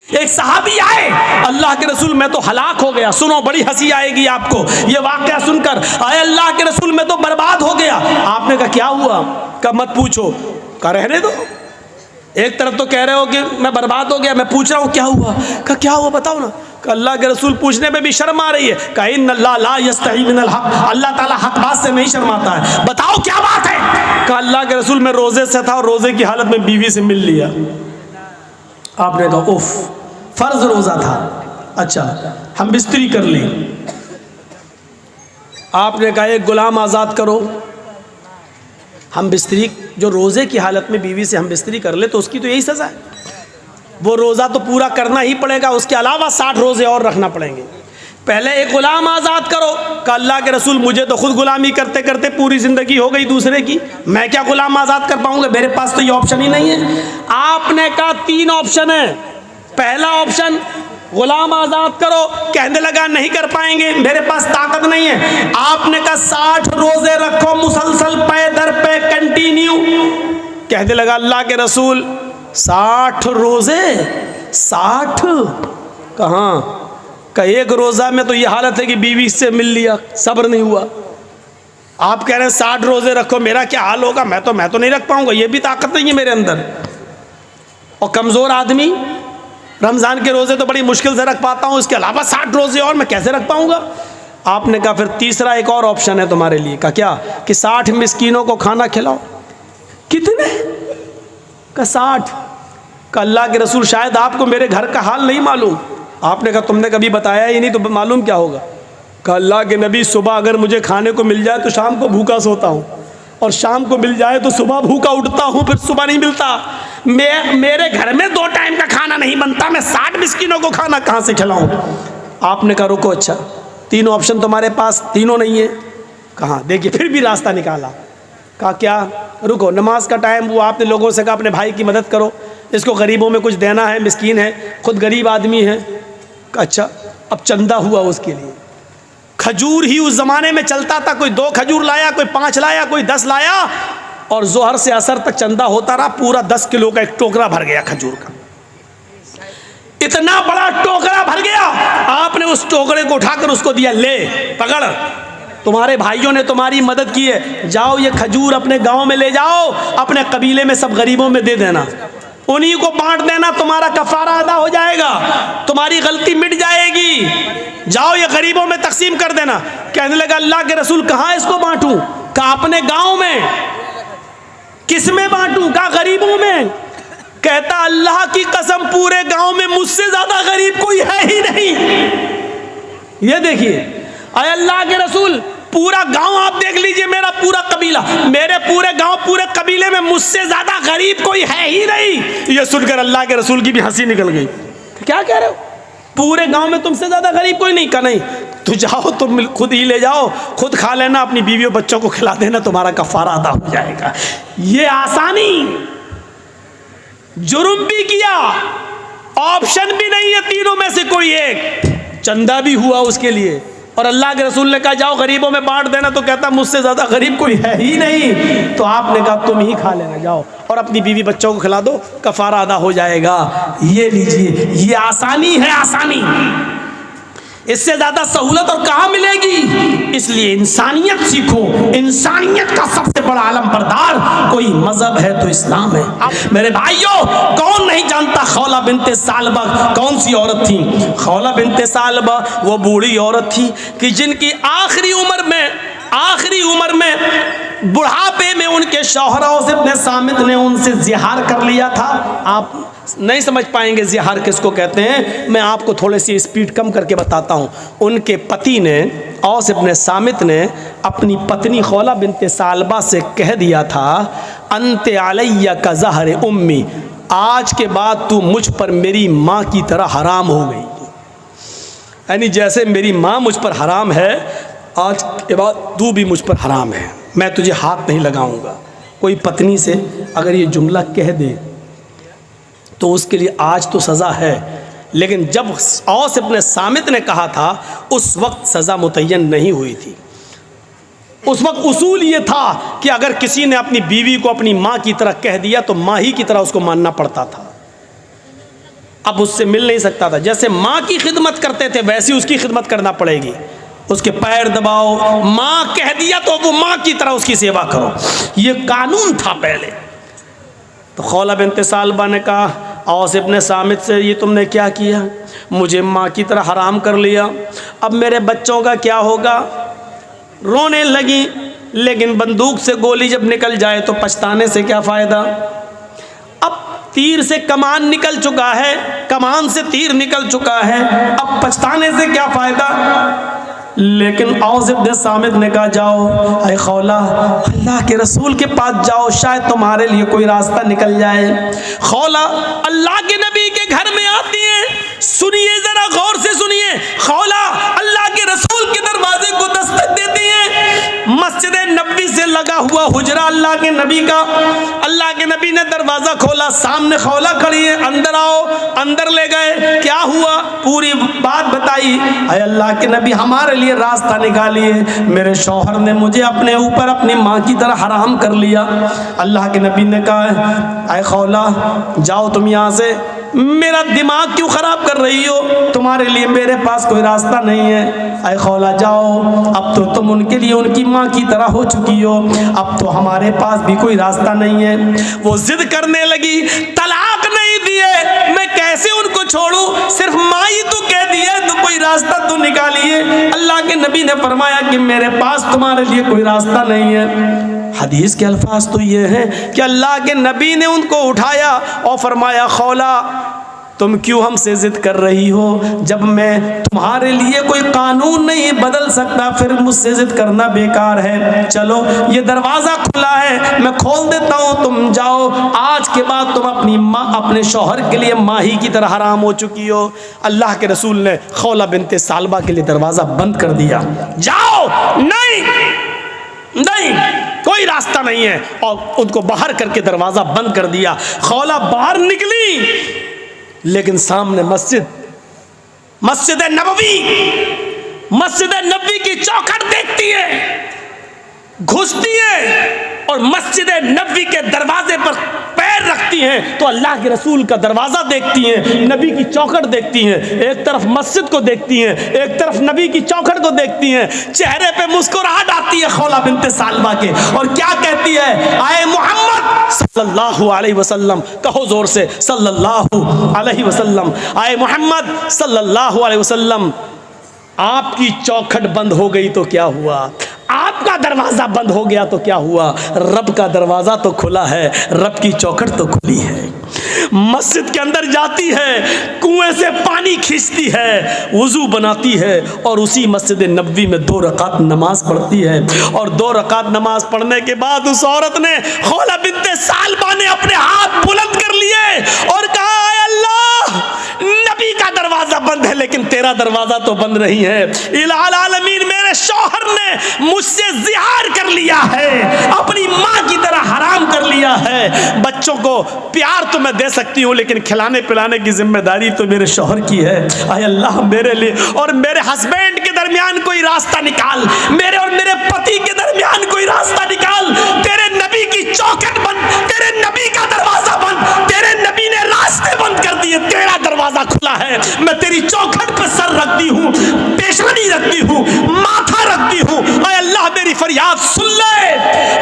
एक सहाबी आए, अल्लाह के रसूल मैं तो हलाक हो गया। सुनो, बड़ी हंसी आएगी आपको ये वाकया सुनकर। आए अल्लाह के रसूल मैं तो बर्बाद हो गया। आपने कहा क्या हुआ? कहा मत पूछो। कहा रहने दो। एक तरफ तो कह रहे हो कि मैं बर्बाद हो गया, मैं पूछ रहा हूँ क्या हुआ। कहा क्या हुआ बताओ ना। कहा अल्लाह के रसूल पूछने में भी शर्म आ रही है। कहा इन्नल्लाह ला यस्तही मिनल हक, अल्लाह ताला हक बात से नहीं शर्माता है, बताओ क्या बात है। कहा अल्लाह के रसूल मैं रोजे से था और रोजे की हालत में बीवी से मिल लिया। आपने कहा उफ, फर्ज रोजा था, अच्छा हम बिस्तरी कर ली। आपने कहा एक गुलाम आज़ाद करो। हम बिस्तरी, जो रोज़े की हालत में बीवी से हम बिस्तरी कर ले तो उसकी तो यही सज़ा है। वो रोज़ा तो पूरा करना ही पड़ेगा, उसके अलावा 60 रोज़े और रखना पड़ेंगे। पहले एक गुलाम आज़ाद करो। कहा अल्लाह के रसूल मुझे तो खुद गुलामी करते करते पूरी ज़िंदगी हो गई दूसरे की, मैं क्या गुलाम आज़ाद कर पाऊँगा, मेरे पास तो ये ऑप्शन ही नहीं है। आपने कहा 3 ऑप्शन है। पहला ऑप्शन गुलाम आज़ाद करो। कहने लगा नहीं कर पाएंगे, मेरे पास ताकत नहीं है। आपने कहा 60 रोज़े रखो मुसलसल पे दर पे कंटिन्यू। कहने लगा अल्लाह के रसूल 60 रोज़े, 60 कहाँ? का एक रोज़ा में तो ये हालत है कि बीवी से मिल लिया, सब्र नहीं हुआ। आप कह रहे हैं 60 रोज़े रखो, मेरा क्या हाल होगा? मैं तो नहीं रख पाऊंगा, ये भी ताकत नहीं है मेरे अंदर। और कमज़ोर आदमी रमज़ान के रोज़े तो बड़ी मुश्किल से रख पाता हूँ, इसके अलावा 60 रोज़े और मैं कैसे रख पाऊँगा? आपने कहा फिर तीसरा एक और ऑप्शन है तुम्हारे लिए। का क्या? कि 60 मिस्कीनों को खाना खिलाओ। कितने? का 60। का अल्लाह के रसूल शायद आपको मेरे घर का हाल नहीं मालूम। आपने कहा तुमने कभी बताया ही नहीं तो मालूम क्या होगा। कहा अल्लाह के नबी सुबह अगर मुझे खाने को मिल जाए तो शाम को भूखा सोता हूँ, और शाम को मिल जाए तो सुबह भूखा उठता हूँ, फिर सुबह नहीं मिलता। मेरे घर में 2 टाइम का खाना नहीं बनता, मैं 60 मिस्किनों को खाना कहाँ से खिलाऊँ? आपने कहा रुको, अच्छा 3 ऑप्शन तुम्हारे पास, तीनों नहीं है। कहाँ? देखिए फिर भी रास्ता निकाला। कहा क्या? रुको, नमाज का टाइम हुआ, आपने लोगों से कहा अपने भाई की मदद करो, इसको गरीबों में कुछ देना है, मिस्कीन है, खुद गरीब आदमी है। अच्छा अब चंदा हुआ उसके लिए। खजूर ही उस ज़माने में चलता था, कोई 2 खजूर लाया, कोई 5 लाया, कोई 10 लाया, और जोहर से असर तक चंदा होता रहा। पूरा 10 किलो का एक टोकरा भर गया खजूर का, इतना बड़ा टोकरा भर गया। आपने उस टोकरे को उठाकर उसको दिया, ले पकड़, तुम्हारे भाइयों ने तुम्हारी मदद की है, जाओ ये खजूर अपने गांव में ले जाओ, अपने कबीले में सब गरीबों में दे देना, उन्हीं को बांट देना, तुम्हारा कफारा अदा हो जाएगा, तुम्हारी गलती मिट जाएगी, जाओ ये गरीबों में तकसीम कर देना। कहने लगा अल्लाह के रसूल कहाँ इसको बांटूं? कहा अपने गांव में। किस में बांटूं? कहा गरीबों में। कहता अल्लाह की कसम पूरे गांव में मुझसे ज्यादा गरीब कोई है ही नहीं। ये देखिए, अरे अल्लाह के रसूल पूरा गांव आप देख लीजिए, मेरा पूरा कबीला, मेरे पूरे गांव पूरे कबीले में मुझसे ज्यादा गरीब कोई है ही नहीं। ये सुनकर अल्लाह के रसूल की भी हंसी निकल गई। क्या कह रहे हो? पूरे गांव में तुमसे ज्यादा गरीब कोई नहीं? का नहीं, तो जाओ तुम खुद ही ले जाओ, खुद खा लेना, अपनी बीवियों बच्चों को खिला देना, तुम्हारा कफारा अदा हो जाएगा। ये आसानी, जुर्म भी किया, ऑप्शन भी नहीं है तीनों में से कोई एक, चंदा भी हुआ उसके लिए, और अल्लाह के रसूल ने कहा जाओ गरीबों में बांट देना, तो कहता मुझसे ज़्यादा गरीब कोई है ही नहीं। तो आपने कहा तुम ही खा लेना, जाओ और अपनी बीवी बच्चों को खिला दो, कफारा अदा हो जाएगा। ये लीजिए, ये आसानी है, आसानी, इससे ज़्यादा सहूलत और कहाँ मिलेगी? इसलिए इंसानियत सीखो, इंसानियत का सबसे बड़ा आलम बरदार कोई मजहब है तो इस्लाम है। मेरे भाइयों, कौन नहीं जानता खौला बिनते सालबा कौन सी औरत थी? खौला बिनते सालबा वो बूढ़ी औरत थी कि जिनकी आखिरी उम्र में बुढ़ापे में उनके शौहरा से अपने सामित ने उनसे जिहार कर लिया था। आप नहीं समझ पाएंगे जिहार किसको कहते हैं, मैं आपको थोड़ी सी स्पीड कम करके बताता हूँ। उनके पति ने, औस इब्न सामित ने अपनी पत्नी खौला बिनते सालबा से कह दिया था, अंते अलैया का ज़हर उम्मी, आज के बाद तू मुझ पर मेरी माँ की तरह हराम हो गई। यानी जैसे मेरी माँ मुझ पर हराम है, आज के बाद तू भी मुझ पर हराम है, मैं तुझे हाथ नहीं लगाऊंगा। कोई पत्नी से अगर ये जुमला कह दे तो उसके लिए आज तो सज़ा है, लेकिन जब औस इब्न सामित ने कहा था उस वक्त सज़ा मुतय्यन नहीं हुई थी। उस वक्त उसूल ये था कि अगर किसी ने अपनी बीवी को अपनी माँ की तरह कह दिया तो माँ ही की तरह उसको मानना पड़ता था। अब उससे मिल नहीं सकता था। जैसे माँ की खिदमत करते थे वैसी उसकी खिदमत करना पड़ेगी, उसके पैर दबाओ, माँ कह दिया तो वो माँ की तरह उसकी सेवा करो, ये कानून था पहले। तो खौला बिन्त सालबा ने कहा औस इब्न सामित से, ये तुमने क्या किया, मुझे माँ की तरह हराम कर लिया, अब मेरे बच्चों का क्या होगा। रोने लगी, लेकिन बंदूक से गोली जब निकल जाए तो पछताने से क्या फ़ायदा। अब तीर से कमान निकल चुका है, कमान से तीर निकल चुका है, अब पछताने से क्या फ़ायदा। लेकिन औस इब्न सामित ने कहा जाओ अरे खौला, अल्लाह के रसूल के पास जाओ, शायद तुम्हारे लिए कोई रास्ता निकल जाए। खौला अल्लाह के नबी के घर में आती है, सुनिए जरा गौर से सुनिए, खौला अल्लाह के रसूल के दरवाजे को दस्तक देती है। मस्जिद नबी से लगा हुआ हुजरा अल्लाह के नबी का, अल्लाह के नबी ने दरवाजा खोला, सामने खौला खड़ी है, अंदर आओ। अंदर ले गए, क्या हुआ पूरी बात बताई। अरे अल्लाह के नबी हमारे लिए रास्ता निकालिए, मेरे शौहर ने मुझे अपने ऊपर अपनी माँ की तरह हराम कर लिया। अल्लाह के नबी ने कहा अरे खौला जाओ तुम यहाँ से, मेरा दिमाग क्यों ख़राब कर रही हो, तुम्हारे लिए मेरे पास कोई रास्ता नहीं है। अरे खौला जाओ, अब तो तुम उनके लिए उनकी माँ की तरह हो चुकी हो, अब तो हमारे पास भी कोई रास्ता नहीं है। वो जिद करने लगी, तलाक नहीं दिए मैं कैसे उनको छोड़ूं, सिर्फ माँ ही तो कह दिया तो कोई रास्ता तो निकालिए। अल्लाह के नबी ने फरमाया कि मेरे पास तुम्हारे लिए कोई रास्ता नहीं है। हदीस के अल्फाज तो ये हैं कि अल्लाह के नबी ने उनको उठाया और फरमाया खौला तुम क्यों हमसे जिद कर रही हो, जब मैं तुम्हारे लिए कोई कानून नहीं बदल सकता फिर मुझसे जिद करना बेकार है। चलो ये दरवाज़ा खुला है, मैं खोल देता हूँ, तुम जाओ, आज के बाद तुम अपनी माँ अपने शौहर के लिए माही की तरह हराम हो चुकी हो। अल्लाह के रसूल ने खौला बिन्त सालबा के लिए दरवाज़ा बंद कर दिया, जाओ, नहीं नहीं कोई रास्ता नहीं है, और उनको बाहर करके दरवाज़ा बंद कर दिया। खौला बाहर निकली, लेकिन सामने मस्जिद नबवी की चौखट देखती है, घुसती है और मस्जिद नबवी के दरवाजे पर पैर रखती हैं तो अल्लाह के रसूल का दरवाज़ा देखती हैं, नबी की चौखट देखती हैं, एक तरफ मस्जिद को देखती हैं, एक तरफ नबी की चौखट को देखती हैं, चेहरे पे मुस्कुराहट आती है खौला बिन्त सालबा के, और क्या कहती है, आए मोहम्मद सल्लल्लाहु अलैहि वसल्लम, कहो जोर से सल्लल्लाहु अलैहि वसल्लम, आए मोहम्मद सल्लल्लाहु अलैहि वसल्लम, आपकी चौखट बंद हो गई तो क्या हुआ, आपका दरवाज़ा बंद हो गया तो क्या हुआ, रब का दरवाज़ा तो खुला है, रब की चौखट तो खुली है। मस्जिद के अंदर जाती है, कुएं से पानी खींचती है, वुज़ू बनाती है और उसी मस्जिद नबवी में 2 रकात नमाज पढ़ती है, और 2 रकात नमाज पढ़ने के बाद उस औरत ने खौला बिन्त सालबा ने अपने हाथ बुलंद कर लिए और कहा अल्लाह, नबी का दरवाज़ा बंद है लेकिन तेरा दरवाज़ा तो बंद नहीं है। इलाल आलमीन मेरे शौहर ने मुझसे ज़िहार कर लिया है, अपनी माँ की तरह हराम कर लिया है। बच्चों को प्यार तो मैं दे सकती हूँ लेकिन खिलाने पिलाने की जिम्मेदारी तो मेरे शौहर की है। आए अल्लाह मेरे लिए और मेरे हस्बैंड के दरमियान कोई रास्ता निकाल, मेरे और मेरे पति के दरमियान कोई रास्ता निकाल। तेरे नबी की चौखट बंद, तेरे नबी का दरवाज़ा बंद, तेरे नबी ने रास्ते बंद कर दिए, तेरा दरवाज़ा खुला है, मैं तेरी चौखट पर सर रखती हूँ, पेशानी रखती हूँ, माथा रखती हूँ। आए अल्लाह मेरी फरियाद सुन ले।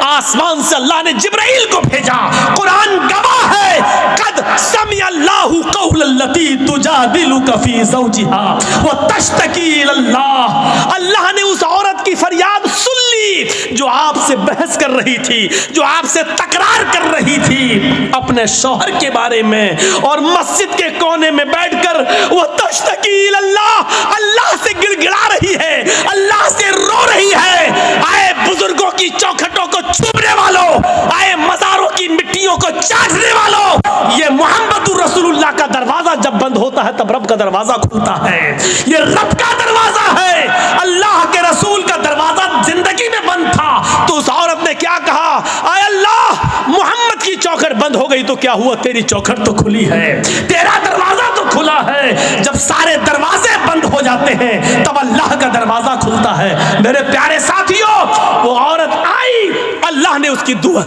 आसमान से अल्लाह ने जिब्राइल को भेजा, कुरान गवाह है, कद समी अल्लाहु कौलल्लती तुजादिलुका फी ज़ौजिहा व तश्तकी इलल्लाह। अल्लाह ने उस औरत की फरियाद सुन ली जो आपसे बहस कर रही थी, जो आपसे तकरार कर रही थी अपने शौहर के बारे में, और मस्जिद के कोने में बैठकर वो तश्तकी इलल्लाह, अल्लाह से गिड़गिड़ा रही है, अल्लाह से रो रही है। आए बुजुर्गों की चौखटों को छूने वालों, आए मज़ारों की मिट्टियों को चाटने वालों, ये मोहम्मदुर रसूलुल्लाह का दरवाज़ा जब बंद होता है तब रब का दरवाज़ा खुलता है। ये रब का दरवाज़ा है। अल्लाह के रसूल का दरवाज़ा जिंदगी में बंद था तो उस औरत ने क्या कहा, आए अल्लाह, मोहम्मद की चौखट बंद हो गई तो क्या हुआ, तेरी चौखट तो खुली है, तेरा दरवाज़ा तो खुला है। जब सारे दरवाजे बंद हो जाते हैं तब अल्लाह का दरवाज़ा खुलता है। मेरे प्यारे साथियों, वो औरत आई, अल्लाह ने उसकी दुआ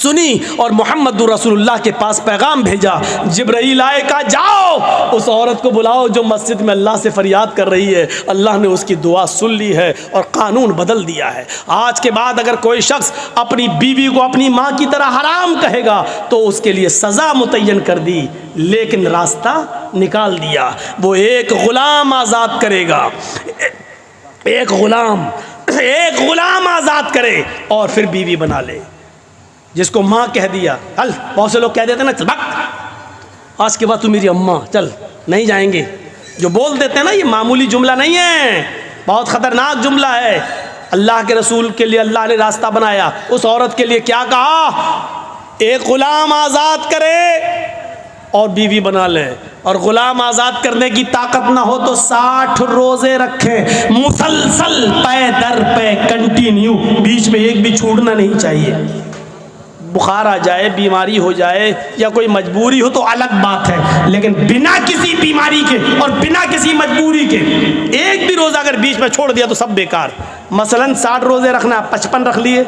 सुनी और मोहम्मद रसूलुल्लाह के पास पैगाम भेजा। जिब्राईल आए, कहा जाओ उस औरत को बुलाओ जो मस्जिद में अल्लाह से फरियाद कर रही है। अल्लाह ने उसकी दुआ सुन ली है और कानून बदल दिया है। आज के बाद अगर कोई शख्स अपनी बीवी को अपनी माँ की तरह हराम कहेगा तो उसके लिए सज़ा मुतय्यन कर दी, लेकिन रास्ता निकाल दिया। वो एक ग़ुलाम आज़ाद करेगा, एक ग़ुलाम आज़ाद करे और फिर बीवी बना ले। जिसको माँ कह दिया, चल, बहुत से लोग कह देते ना, चल भाग, आज के बाद तू मेरी अम्मा, चल नहीं जाएंगे। जो बोल देते हैं ना, ये मामूली जुमला नहीं है, बहुत ख़तरनाक जुमला है। अल्लाह के रसूल के लिए अल्लाह ने रास्ता बनाया। उस औरत के लिए क्या कहा? एक ग़ुलाम आज़ाद करे और बीवी बना ले। और ग़ुलाम आज़ाद करने की ताकत ना हो तो 60 रोज़े रखें मुसलसल, पे दर पे, कंटिन्यू, बीच में एक भी छूटना नहीं चाहिए। बुखार आ जाए, बीमारी हो जाए या कोई मजबूरी हो तो अलग बात है, लेकिन बिना किसी बीमारी के और बिना किसी मजबूरी के एक भी रोज़ा अगर बीच में छोड़ दिया तो सब बेकार। मसलन 60 रोज़े रखना, 55 रख लिए,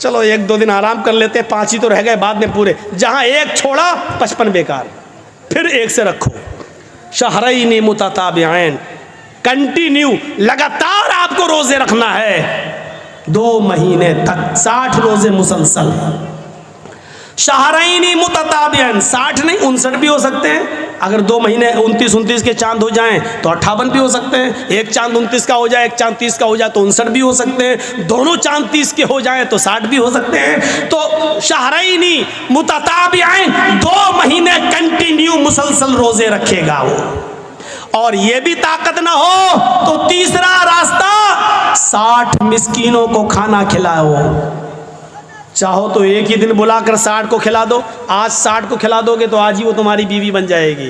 चलो 1-2 दिन आराम कर लेते, 5 ही तो रह गए बाद में पूरे। जहाँ एक छोड़ा 55 बेकार, फिर एक से रखो। शहरैन मुतताबिऐन, कंटिन्यू, लगातार आपको रोज़े रखना है 2 महीने तक, 60 रोज़े मुसलसल। शहरैन मुतताबिऐन, 60 नहीं 59 भी हो सकते हैं। अगर 2 महीने 29 के चांद हो जाएं तो 58 भी हो सकते हैं। एक चांद 29 का हो जाए, एक चांद 30 का हो जाए तो 59 भी हो सकते हैं। दोनों चांद 30 के हो जाएं तो 60 भी हो सकते हैं। तो शहरैन मुतताबिऐन, 2 महीने कंटिन्यू मुसलसल रोजे रखेगा वो। और ये भी ताकत ना हो तो तीसरा रास्ता, 60 मिस्कीनों को खाना खिलाओ। चाहो तो एक ही दिन बुलाकर 60 को खिला दो। आज 60 को खिला दोगे तो आज ही वो तुम्हारी बीवी बन जाएगी।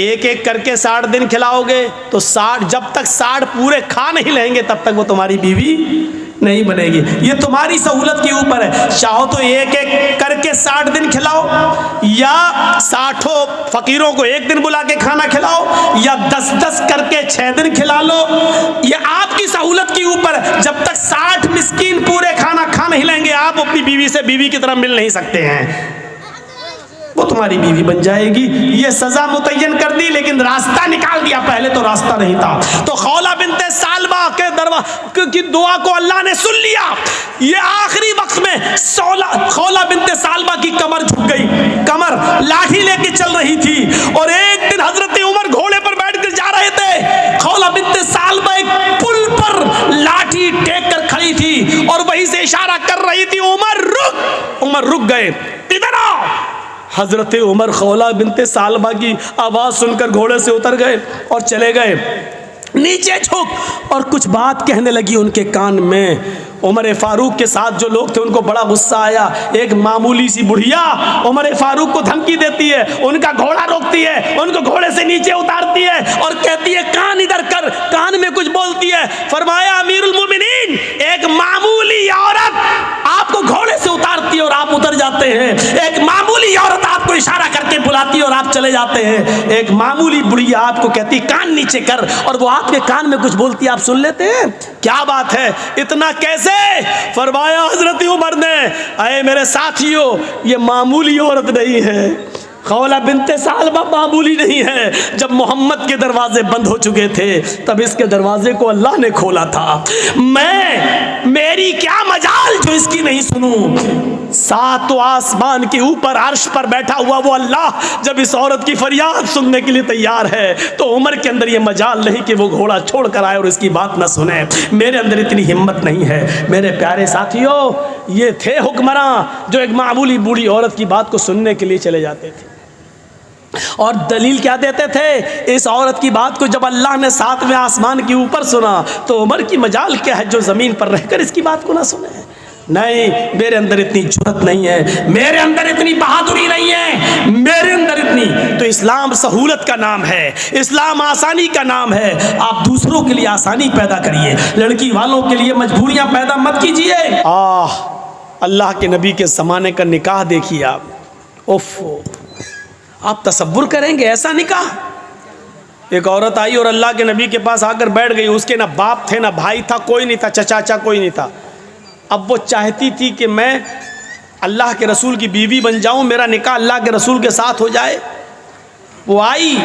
एक एक करके 60 दिन खिलाओगे तो 60, जब तक 60 पूरे खा नहीं लेंगे तब तक वो तुम्हारी बीवी नहीं बनेगी। ये तुम्हारी सहूलत के ऊपर है। चाहो तो एक एक करके 60 दिन खिलाओ, या 60 फकीरों को एक दिन बुला के खाना खिलाओ, या 10-10 करके 6 दिन खिला लो। ये आपकी सहूलत के ऊपर। जब तक 60 मिस्कीन पूरे खाना खा नहीं लेंगे आप अपनी बीवी से बीवी की तरह मिल नहीं सकते हैं। वो तुम्हारी बीवी बन जाएगी। ये सजा मुतय्यन कर दी, लेकिन रास्ता निकाल दिया। पहले तो रास्ता नहीं था। तो खौला बिनते सालबा के दरवाज़े की दुआ को अल्लाह ने सुन लिया। ये आखिरी वक्त में खौला बिनते सालबा की कमर झुक गई। कमर लाठी लेके चल रही थी और एक दिन हजरत उमर घोड़े पर बैठकर जा रहे थे। खौला बिनते सालबा एक पुल पर लाठी टेक कर खड़ी थी और वहीं से इशारा कर रही थी, उमर रुक। उमर रुक गए, इधर आओ। हजरत उमर खौला बिनते सालबा की आवाज़ सुनकर घोड़े से उतर गए और चले गए। नीचे झुक और कुछ बात कहने लगी उनके कान में। उमर फारूक के साथ जो लोग थे उनको बड़ा गुस्सा आया। एक मामूली सी बुढ़िया उमर फारूक को धमकी देती है, उनका घोड़ा रोकती है, उनको घोड़े से नीचे उतारती है और कहती है कान इधर कर। कान में कुछ बोलती है। फरमाया अमीरुल मोमिनीन, एक मामूली औरत आपको घोड़े से उतारती है और आप उतर जाते हैं। एक मामूली औरत आपको इशारा करके बुलाती है और आप चले जाते हैं। एक मामूली बुढ़िया आपको कहती कान नीचे कर और वो आपके कान में कुछ बोलती है, आप सुन लेते हैं। क्या बात है, इतना कैसे? फरमाया हजरत उमर ने, अरे मेरे साथियों, ये मामूली औरत नहीं है। खौला बिनते सालबा मामूली नहीं है। जब मोहम्मद के दरवाजे बंद हो चुके थे तब इसके दरवाजे को अल्लाह ने खोला था। मेरी क्या मजाल जो इसकी नहीं सुनूं। 7 आसमान के ऊपर अर्श पर बैठा हुआ वो अल्लाह जब इस औरत की फरियाद सुनने के लिए तैयार है तो उमर के अंदर ये मजाल नहीं कि वो घोड़ा छोड़ कर आए और इसकी बात न सुने। मेरे अंदर इतनी हिम्मत नहीं है। मेरे प्यारे साथियों, ये थे हुक्मरान जो एक मामूली बूढ़ी औरत की बात को सुनने के लिए चले जाते थे। और दलील क्या देते थे? इस औरत की बात को जब अल्लाह ने 7वें आसमान के ऊपर सुना तो उमर की मजाल क्या है जो ज़मीन पर रहकर इसकी बात को ना सुने। नहीं, मेरे अंदर इतनी जुर्रत नहीं है, मेरे अंदर इतनी बहादुरी नहीं है, मेरे अंदर इतनी। तो इस्लाम सहूलत का नाम है, इस्लाम आसानी का नाम है। आप दूसरों के लिए आसानी पैदा करिए, लड़की वालों के लिए मजबूरियाँ पैदा मत कीजिए। अल्लाह के नबी के ज़माने का निकाह देखिए आप। उफ़, आप तसव्वुर करेंगे ऐसा निकाह। एक औरत आई और अल्लाह के नबी के पास आकर बैठ गई। उसके ना बाप थे, ना भाई था, कोई नहीं था, चचाचा कोई नहीं था। अब वो चाहती थी कि मैं अल्लाह के रसूल की बीवी बन जाऊं, मेरा निकाह अल्लाह के रसूल के साथ हो जाए। वो आई,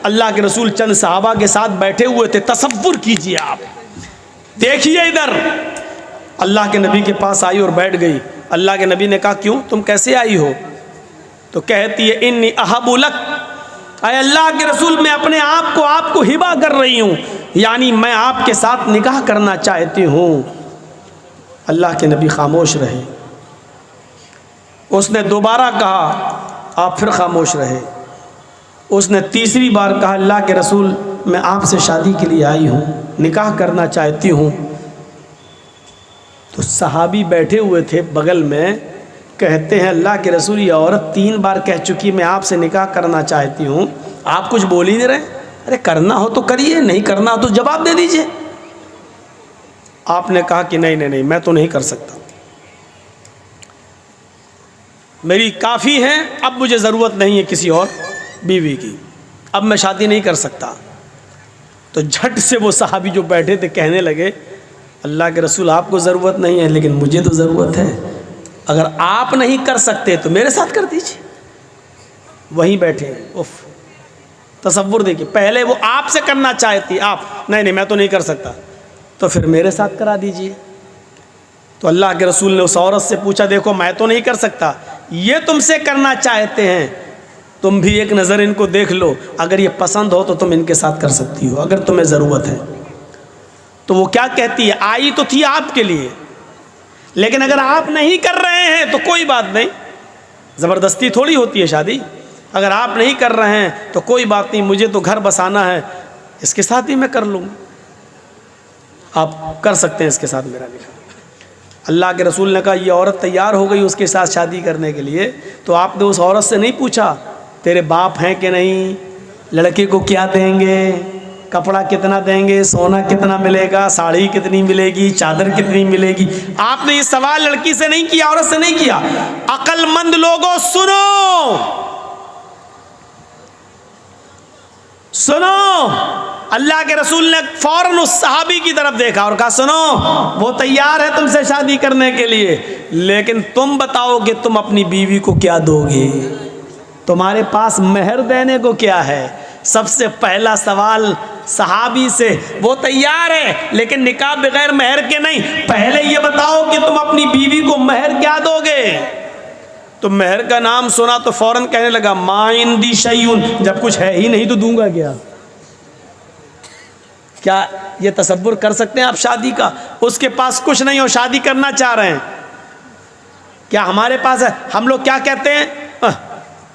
अल्लाह के रसूल चंद सहाबा के साथ बैठे हुए थे। तसव्वुर कीजिए आप, देखिए इधर, अल्लाह के नबी के पास आई और बैठ गई। अल्लाह के नबी ने कहा क्यों, तुम कैसे आई हो? तो कहती है इन्नी अहब्बु लक, अय अल्लाह के रसूल मैं अपने आप को आपको हिबा कर रही हूँ, यानी मैं आपके साथ निकाह करना चाहती हूँ। अल्लाह के नबी खामोश रहे। उसने दोबारा कहा, आप फिर खामोश रहे। उसने तीसरी बार कहा, अल्लाह के रसूल मैं आपसे शादी के लिए आई हूँ, निकाह करना चाहती हूँ। तो सहाबी बैठे हुए थे बगल में, कहते हैं अल्लाह के रसूल ये औरत 3 बार कह चुकी मैं आपसे निकाह करना चाहती हूँ, आप कुछ बोल ही नहीं रहे। अरे करना हो तो करिए, नहीं करना हो तो जवाब दे दीजिए। आपने कहा कि नहीं नहीं नहीं, मैं तो नहीं कर सकता, मेरी काफ़ी है, अब मुझे ज़रूरत नहीं है किसी और बीवी की, अब मैं शादी नहीं कर सकता। तो झट से वो सहाबी जो बैठे थे कहने लगे, अल्लाह के रसूल आपको ज़रूरत नहीं है, लेकिन मुझे तो ज़रूरत है, अगर आप नहीं कर सकते तो मेरे साथ कर दीजिए। वहीं बैठे, उफ, तसव्वुर देखिए, पहले वो आपसे करना चाहती, आप नहीं नहीं मैं तो नहीं कर सकता, तो फिर मेरे साथ करा दीजिए। तो अल्लाह के रसूल ने उस औरत से पूछा, देखो मैं तो नहीं कर सकता, ये तुमसे करना चाहते हैं, तुम भी एक नज़र इनको देख लो, अगर ये पसंद हो तो तुम इनके साथ कर सकती हो, अगर तुम्हें ज़रूरत है। तो वो क्या कहती है, आई तो थी आपके लिए, लेकिन अगर आप नहीं कर रहे हैं तो कोई बात नहीं, ज़बरदस्ती थोड़ी होती है शादी, अगर आप नहीं कर रहे हैं तो कोई बात नहीं, मुझे तो घर बसाना है, इसके साथ ही मैं कर लूँगी, आप कर सकते हैं इसके साथ मेरा निकाह। अल्लाह के रसूल ने कहा ये औरत तैयार हो गई उसके साथ शादी करने के लिए, तो आपने उस औरत से नहीं पूछा तेरे बाप हैं कि नहीं, लड़के को क्या देंगे, कपड़ा कितना देंगे, सोना कितना मिलेगा, साड़ी कितनी मिलेगी, चादर कितनी मिलेगी? आपने ये सवाल लड़की से नहीं किया, औरत से नहीं किया। अक्लमंद लोगों सुनो, सुनो, अल्लाह के रसूल ने फौरन उस सहाबी की तरफ देखा और कहा सुनो, वो तैयार है तुमसे शादी करने के लिए, लेकिन तुम बताओ कि तुम अपनी बीवी को क्या दोगे, तुम्हारे पास मेहर देने को क्या है? सबसे पहला सवाल सहाबी से, वो तैयार है लेकिन निकाह बगैर मेहर के नहीं, पहले ये बताओ कि तुम अपनी बीवी को मेहर क्या दोगे? तो मेहर का नाम सुना तो फौरन कहने लगा मा इंदी शैउन, जब कुछ है ही नहीं तो दूंगा क्या? क्या ये तसव्वुर कर सकते हैं आप शादी का? उसके पास कुछ नहीं हो, शादी करना चाह रहे हैं, क्या हमारे पास है? हम लोग क्या कहते हैं,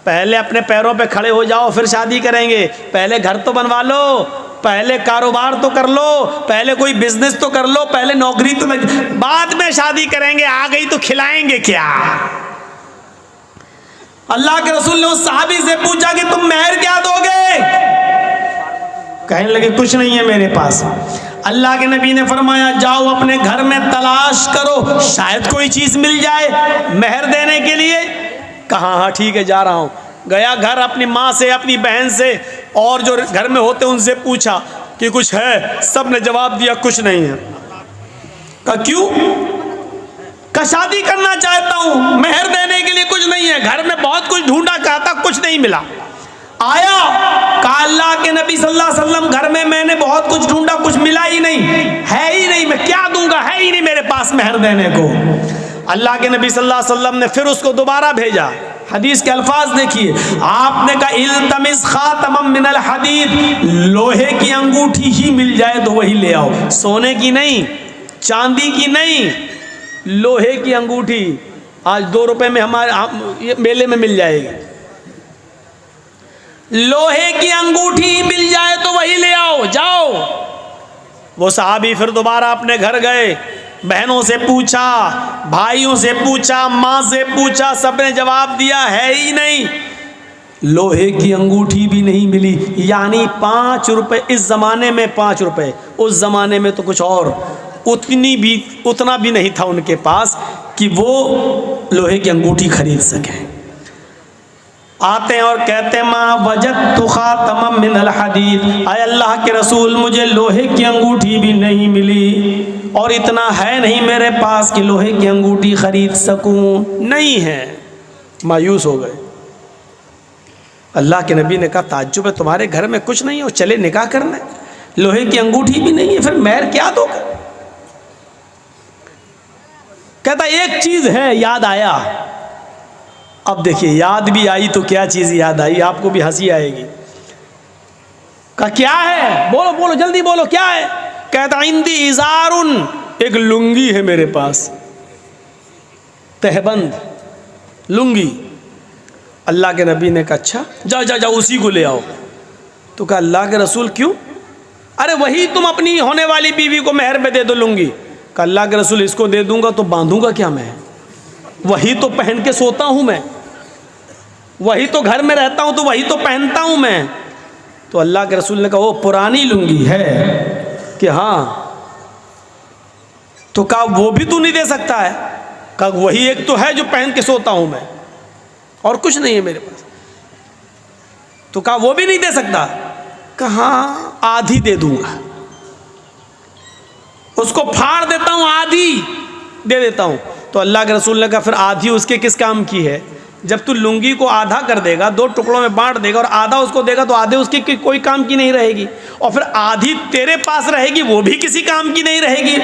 पहले अपने पैरों पे खड़े हो जाओ फिर शादी करेंगे, पहले घर तो बनवा लो, पहले कारोबार तो कर लो, पहले कोई बिजनेस तो कर लो, पहले नौकरी तो लग, बाद में शादी करेंगे, आ गई तो खिलाएंगे क्या? अल्लाह के रसूल ने उस सहाबी से पूछा कि तुम मेहर क्या दोगे? कहने लगे कुछ नहीं है मेरे पास। अल्लाह के नबी ने फरमाया जाओ अपने घर में तलाश करो, शायद कोई चीज़ मिल जाए मेहर देने के लिए। कहा हाँ ठीक है जा रहा हूँ। गया घर, अपनी माँ से, अपनी बहन से और जो घर में होते उनसे पूछा कि कुछ है, सब ने जवाब दिया कुछ नहीं है। कहा क्यों? का शादी करना चाहता हूँ, मेहर देने के लिए कुछ नहीं है, घर में बहुत कुछ ढूंढा, कहता कुछ नहीं मिला। आया, कहा अल्लाह के नबी सल्लल्लाहु अलैहि वसल्लम घर में मैंने बहुत कुछ ढूंढा, कुछ मिला ही नहीं, है ही नहीं, मैं क्या दूंगा, है ही नहीं मेरे पास मेहर देने को। अल्लाह के नबी सल्लल्लाहु अलैहि वसल्लम ने फिर उसको दोबारा भेजा। हदीस के अल्फाज देखिए, आपने कहा इल्तमिस खातमम मिनल हदीद, लोहे की अंगूठी ही मिल जाए तो वही ले आओ, सोने की नहीं, चांदी की नहीं, लोहे की अंगूठी। आज 2 रुपए में हमारे मेले में मिल जाएगी, लोहे की अंगूठी मिल जाए तो वही ले आओ, जाओ। वो सहाबी फिर दोबारा अपने घर गए, बहनों से पूछा, भाइयों से पूछा, माँ से पूछा, सबने जवाब दिया है ही नहीं, लोहे की अंगूठी भी नहीं मिली। यानी 5 रुपए, इस ज़माने में 5 रुपए, उस ज़माने में तो कुछ और, उतना भी नहीं था उनके पास कि वो लोहे की अंगूठी खरीद सकें। आते हैं और कहते हैं माँ वजदतु खातमम मिनल हदीद, आए अल्लाह के रसूल मुझे लोहे की अंगूठी भी नहीं मिली और इतना है नहीं मेरे पास कि लोहे की अंगूठी खरीद सकूं, नहीं है। मायूस हो गए। अल्लाह के नबी ने कहा ताज्जुब है, तुम्हारे घर में कुछ नहीं हो, चले निकाह करने, लोहे की अंगूठी भी नहीं है, फिर मेहर क्या दोगे? कहता एक चीज है, याद आया। अब देखिए याद भी आई तो क्या चीज याद आई, आपको भी हंसी आएगी। कहा क्या है? बोलो बोलो जल्दी बोलो क्या है? कहता इंदी इजारुन, एक लुंगी है मेरे पास, तहबंद लुंगी। अल्लाह के नबी ने कहा अच्छा जाओ जाओ जाओ उसी को ले आओ। तो कहा अल्लाह के रसूल क्यों? अरे वही तुम अपनी होने वाली बीवी को मेहर में दे दो लुंगी। कहा अल्लाह के रसूल इसको दे दूंगा तो बांधूंगा क्या मैं? वही तो पहन के सोता हूं मैं, वही तो घर में रहता हूं तो वही तो पहनता हूं मैं। तो अल्लाह के रसूल ने कहा वो पुरानी लुंगी है कि हाँ। तो कहा वो भी तू नहीं दे सकता है? कहा वही एक तो है जो पहन के सोता हूं मैं, और कुछ नहीं है मेरे पास। तो कहा वो भी नहीं दे सकता? कहा आधी दे दूंगा, उसको फाड़ देता हूं, आधी दे देता हूं। तो अल्लाह के रसूल ने कहा फिर आधी उसके किस काम की है? जब तू लुंगी को आधा कर देगा, दो टुकड़ों में बांट देगा और आधा उसको देगा तो आधे उसकी कोई काम की नहीं रहेगी, और फिर आधी तेरे पास रहेगी वो भी किसी काम की नहीं रहेगी,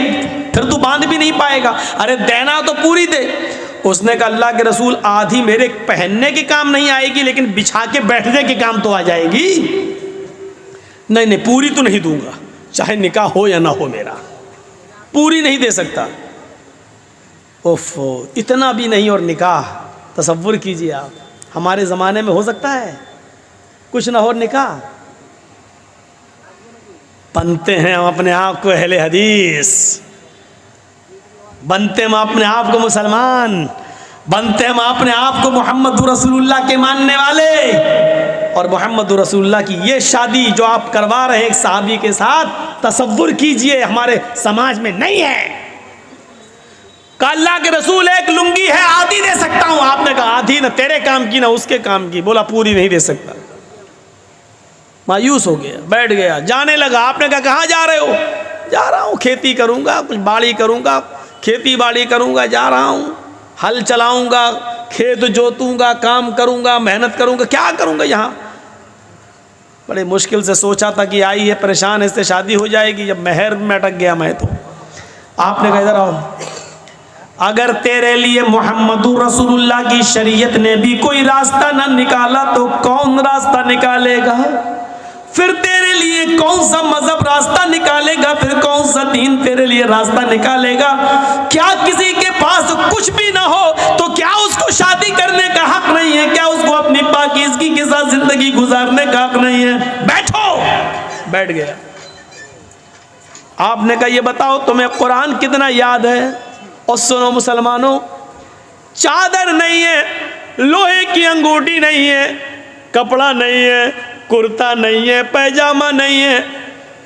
फिर तू बांध भी नहीं पाएगा। अरे देना तो पूरी दे। उसने कहा अल्लाह के रसूल आधी मेरे पहनने के काम नहीं आएगी लेकिन बिछा के बैठने के काम तो आ जाएगी। नहीं नहीं पूरी तो नहीं दूंगा, चाहे निकाह हो या ना हो, मेरा पूरी नहीं दे सकता। ओफो, इतना भी नहीं। और निकाह तसव्वुर कीजिए आप, हमारे ज़माने में हो सकता है कुछ ना हो निकाह? बनते हैं हम अपने आप को अहले हदीस, बनते हम अपने आप को मुसलमान, बनते हम अपने आप को मोहम्मद रसूलुल्लाह के मानने वाले। और मोहम्मद रसूलुल्लाह की ये शादी जो आप करवा रहे हैं एक साहबी के साथ, तसव्वुर कीजिए हमारे समाज में नहीं है। कहा अल्लाह के रसूल एक लुंगी है आधी दे सकता हूं। आपने कहा आधी ना तेरे काम की ना उसके काम की। बोला पूरी नहीं दे सकता। मायूस हो गया, बैठ गया, जाने लगा। आपने कहा कहाँ जा रहे हो? जा रहा हूँ खेती करूँगा, कुछ बाड़ी करूँगा, खेती बाड़ी करूँगा, जा रहा हूँ, हल चलाऊँगा, खेत जोतूँगा, काम करूँगा, मेहनत करूँगा, क्या करूँगा यहाँ? बड़े मुश्किल से सोचा था कि आई है परेशान, इससे शादी हो जाएगी, जब मेहर में अटक गया मैं तो। आपने कहा इधर आओ, अगर तेरे लिए मोहम्मदुर रसूलुल्लाह की शरीयत ने भी कोई रास्ता न निकाला तो कौन रास्ता निकालेगा? फिर तेरे लिए कौन सा मजहब रास्ता निकालेगा? फिर कौन सा दीन तेरे लिए रास्ता निकालेगा? क्या किसी के पास कुछ भी ना हो तो क्या उसको शादी करने का हक नहीं है? क्या उसको अपनी पाकीज़गी के साथ जिंदगी गुजारने का हक नहीं है? बैठो। बैठ गया। आपने कहा ये बताओ तुम्हें कुरान कितना याद है? और सुनो मुसलमानों, चादर नहीं है, लोहे की अंगूठी नहीं है, कपड़ा नहीं है, कुर्ता नहीं है, पैजामा नहीं है,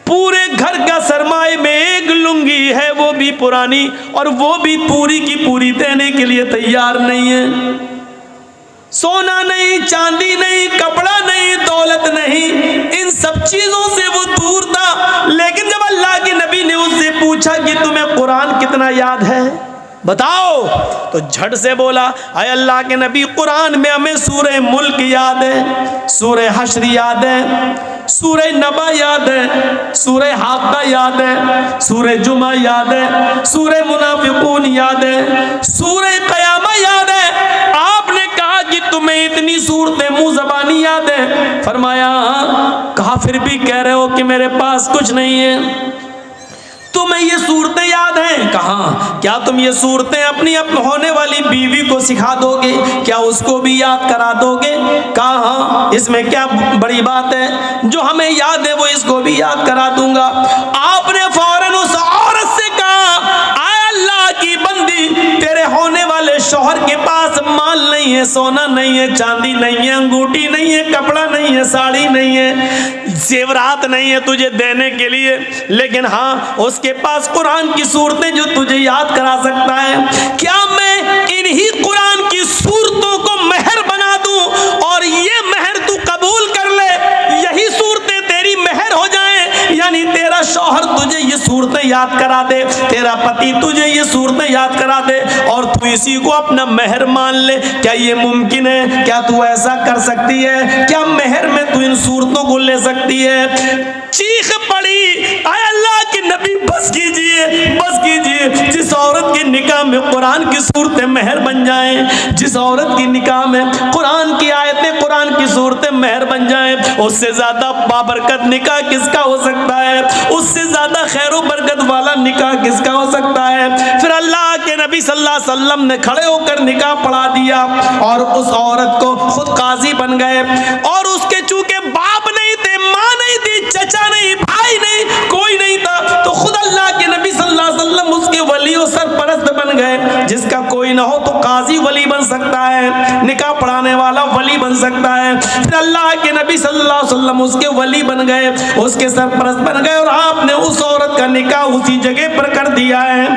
पूरे घर का सरमाए में एक लुंगी है, वो भी पुरानी, और वो भी पूरी की पूरी देने के लिए तैयार नहीं है। सोना नहीं, चांदी नहीं, कपड़ा नहीं, दौलत नहीं, इन सब चीजों से वो दूर था। लेकिन जब अल्लाह के नबी ने उससे पूछा कि तुम्हें कुरान कितना याद है बताओ, तो झट से बोला आय अल्लाह के नबी कुरान में हमें सूरह मुल्क याद है, सूरह हश्र याद है, सूरह नबा याद है, सूरह हाक़ा याद है, सूरह जुमा याद है, सूरह मुनाफिकून याद है, सूरह क़यामा याद है। आपने कहा कि तुम्हें इतनी सूरतें मुँह ज़बानी याद है? फरमाया कहा फिर भी कह रहे हो कि मेरे पास कुछ नहीं है। तुम्हें ये सूरतें याद हैं? कहा क्या तुम ये सूरतें अपनी होने वाली बीवी को सिखा दोगे? क्या उसको भी याद करा दोगे? कहा हाँ, इसमें क्या बड़ी बात है, जो हमें याद है वो इसको भी याद करा दूंगा। आपने फौरन उस औरत से कहा आय अल्लाह की बंदी, तेरे होने वाले शौहर के पास माल नहीं है, सोना नहीं है, चांदी नहीं है, अंगूठी नहीं है, कपड़ा नहीं है, साड़ी नहीं है, जेवरात नहीं है तुझे देने के लिए, लेकिन हाँ उसके पास कुरान की सूरतें जो तुझे याद करा सकता है। क्या मैं इन्हीं कुरान की सूरतों को मेहर बना दूं और ये महर तू कबूल कर ले, यही सूरतें तेरी महर हो जाएं, यानी तेरा शौहर तुझे ये सूरतें याद करा दे, तेरा पति तुझे ये सूरतें याद करा दे और तू इसी को अपना महर मान ले। क्या ये मुमकिन है? क्या तू ऐसा कर सकती है? क्या महर में तू इन सूरतों को ले सकती है? चीख पड़ी, आय अल्लाह के नबी बस कीजिए, बस कीजिए। जिस औरत के निकाह में कुरान की सूरतें महर बन जाएं, जिस औरत की निकाह में कुरान की आयतें, कुरान की सूरतें महर बन जाएं, उससे ज्यादा बाबरकत निकाह किसका हो सकता है? उससे ज्यादा खैर बरकत वाला निकाह किसका हो सकता है? फिर अल्लाह के नबी सल्लल्लाहु अलैहि वसल्लम ने खड़े होकर निकाह पढ़ा दिया और उस औरत को खुद काजी बन गए। और उसके चूंकि बाप नहीं थे, माँ नहीं थी, चचा नहीं, भाई नहीं, कोई नहीं था, तो खुद अल्लाह के नबी सल्लल्लाहु अलैहि वसल्लम उसके वली और सरपरस्त बन गए। जिसका कोई ना हो तो काजी वली बन सकता है, निकाह पढ़ाने वाला वली बन सकता है। फिर अल्लाह के नबी सल्लल्लाहु अलैहि वसल्लम उसके वली बन गए, उसके सरपरस्त बन गए और आपने उस औरत का निकाह उसी जगह पर कर दिया है।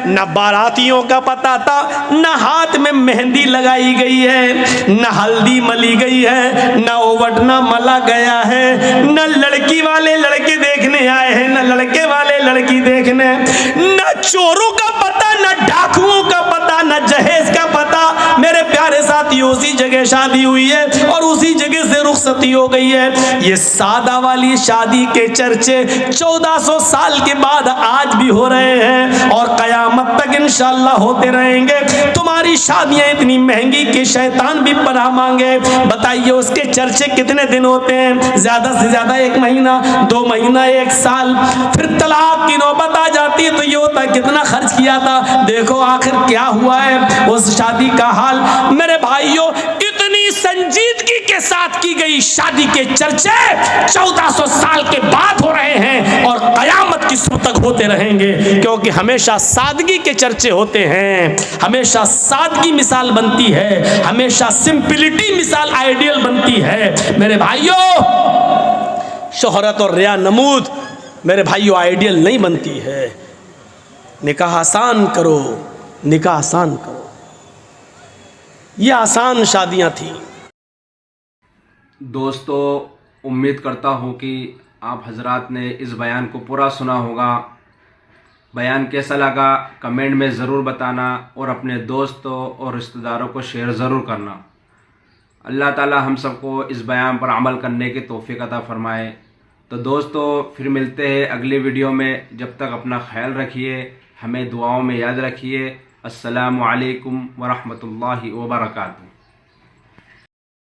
न बारातियों का पता था, न हाथ में मेहंदी लगाई गई है, न हल्दी मली गई है, न ओवटना मला गया है, न लड़की वाले लड़के देखने आए हैं, न लड़के वाले लड़की देखने, न चोरों का पता, न डाकुओं का पता, न जहेज का पता। मेरे प्यारे साथी, उसी जगह शादी हुई है और उसी जगह से रुखसती हो गई है। ये सादा वाली शादी के चर्चे 1400 साल के बाद आज भी हो रहे हैं और कयामत तक इंशाअल्लाह होते रहेंगे। तुम्हारी शादियां इतनी महंगी कि शैतान भी पनाह मांगे। बताइए उसके चर्चे कितने दिन होते हैं? ज्यादा से ज्यादा 1 महीना, 2 महीना, 1 साल। फिर तलाक की नौबत आ जाती है तो ये होता है कितना खर्च किया था, देखो आखिर क्या हुआ है उस शादी का हाल। मेरे भाइयों, इतनी संजीदगी के साथ की गई शादी के चर्चे 1400 साल के बाद हो रहे हैं और कयामत की सूरत तक होते रहेंगे, क्योंकि हमेशा सादगी के चर्चे होते हैं, हमेशा सादगी मिसाल बनती है, हमेशा सिंपलिटी मिसाल आइडियल बनती है। मेरे भाइयों, शोहरत और रिया नमूद मेरे भाइयों आइडियल नहीं बनती है। निकाह आसान करो, निकाह आसान करो। ये आसान शादियां थी। दोस्तों, उम्मीद करता हूँ कि आप हजरात ने इस बयान को पूरा सुना होगा। बयान कैसा लगा कमेंट में ज़रूर बताना और अपने दोस्तों और रिश्तेदारों को शेयर ज़रूर करना। अल्लाह ताला हम सबको इस बयान पर अमल करने की तौफीक अता फरमाए। तो दोस्तों, फिर मिलते हैं अगली वीडियो में। जब तक अपना ख्याल रखिए, हमें दुआओं में याद रखिए। अस्सलामु अलैकुम वरहमतुल्लाहि वबरकातुहू।